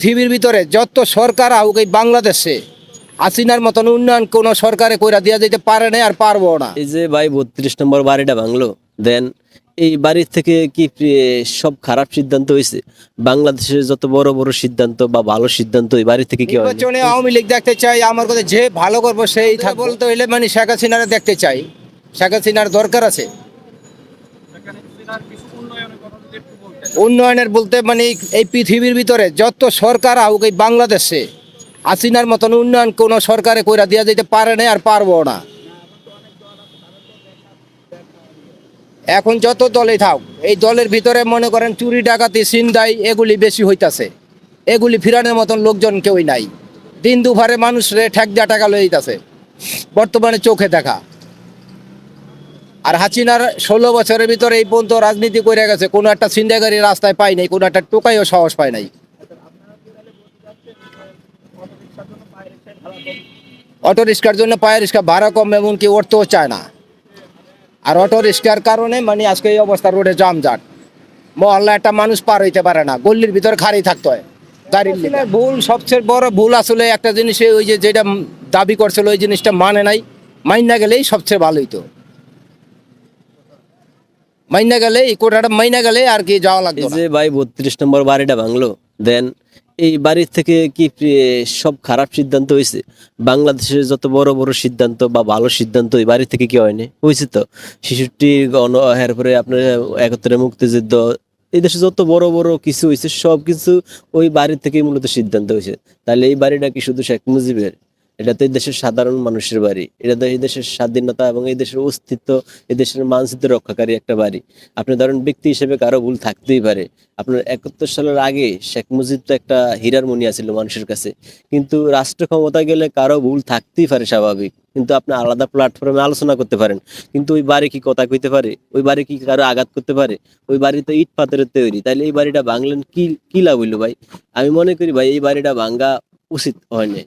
পৃথিবীর ভিতরে যত সরকার হোক এই বাংলাদেশে হাসিনার মতন উন্নয়ন কোন সরকারে কইরা দিয়া যেতে পারে না আর পারবো না। এই যে ভাই 32 নম্বর বাড়িটা ভাঙলো, দেন এই বাড়ির থেকে কি সব খারাপ সিদ্ধান্ত হয়েছে? বাংলাদেশের যত বড় বড় সিদ্ধান্ত বা ভালো সিদ্ধান্ত এই বাড়ি থেকে কি হয়? নির্বাচনে আওয়ামী লীগ দেখতে চাই, আমার কথা যে ভালো করবো সেই থাকবো। বলতে হইলে মানে শেখ হাসিনারে দেখতে চাই, শেখ হাসিনার দরকার আছে। উন্নয়নের বলতে মানে এই পৃথিবীর ভিতরে যত সরকার হোক এই বাংলাদেশে হাসিনার মতন উন্নয়ন কোন সরকারে কইরা দিয়া যেতে পারে না আর পারবো না। এখন যত দলে থাক এই দলের ভিতরে মনে করেন চুরি ডাকাতি ছিনতাই এগুলি বেশি হইতাছে, এগুলি ফিরানোর মতন লোকজন কেউই নাই। দিন দুপুরে মানুষ রে ঠেক দিয়া টাকা লয়ে দিতেছে, বর্তমানে চোখে দেখা। আর হাসিনার 16 বছরের ভিতরে এই পর্যন্ত রাজনীতি করে গেছে, কোনো একটা ছিনতাইকারী রাস্তায় পাই নাই, কোনো একটা টোকাইও সাহস পায় নাই। অটো রিক্সার জন্য পায়ের রিক্সা ভাড়া কম, এমনকি উঠতেও চায় না। আর অটো রিক্সার কারণে মানে আজকে এই অবস্থা, রোডে জামজাট, মহল্লা একটা মানুষ পার হইতে পারে না, গল্লির ভিতরে খাড়ি থাকতে হয় গাড়ির লিগে। ভুল, সবচেয়ে বড় ভুল আসলে একটা জিনিসে ওই যে যেটা দাবি করছিল ওই জিনিসটা মানে নাই, মাইনা গেলেই সবচেয়ে ভালোই। তো মাইনা গেলে এই কোটাটা মাইনা গেলে আর কি যাওয়া লাগবে। এই যে ভাই 32 নম্বর বাড়িটা ভাঙলো, দেন এই বাড়ির থেকে কি সব খারাপ সিদ্ধান্ত হয়েছে? বাংলাদেশের যত বড় বড় সিদ্ধান্ত বা ভালো সিদ্ধান্ত এই বাড়ি থেকে কি হয়নি? হয়েছে তো। 66 গণ এরপরে আপনার 71 মুক্তিযুদ্ধ, এই দেশে যত বড় বড় কিছু হয়েছে সব কিছু ওই বাড়ি থেকেই মূলত সিদ্ধান্ত হয়েছে। তাহলে এই বাড়িটা কি শুধু শেখ মুজিবের? এটা তো এই দেশের সাধারণ মানুষের বাড়ি, এটা তো এই দেশের স্বাধীনতা এবং এই দেশের অস্তিত্ব, এই দেশের মানচিত্র রক্ষাকারী একটা বাড়ি। আপনি ধরেন ব্যক্তি হিসেবে কারো ভুল থাকতেই পারে। আপনার 71 সালের আগে শেখ মুজিব তো একটা হীরার মণি ছিল মানুষের কাছে, কিন্তু রাষ্ট্র ক্ষমতা গেলে কারো ভুল থাকতেই পারে, স্বাভাবিক। কিন্তু আপনি আলাদা প্ল্যাটফর্মে আলোচনা করতে পারেন, কিন্তু ওই বাড়ি কি কথা কইতে পারে? ওই বাড়ি কি কারো আঘাত করতে পারে? ওই বাড়ি তো ইট পাথরের তৈরি। তাইলে এই বাড়িটা ভাঙলেন কি কি লাভ হইলো ভাই? আমি মনে করি ভাই এই বাড়িটা ভাঙ্গা উচিত হয় না।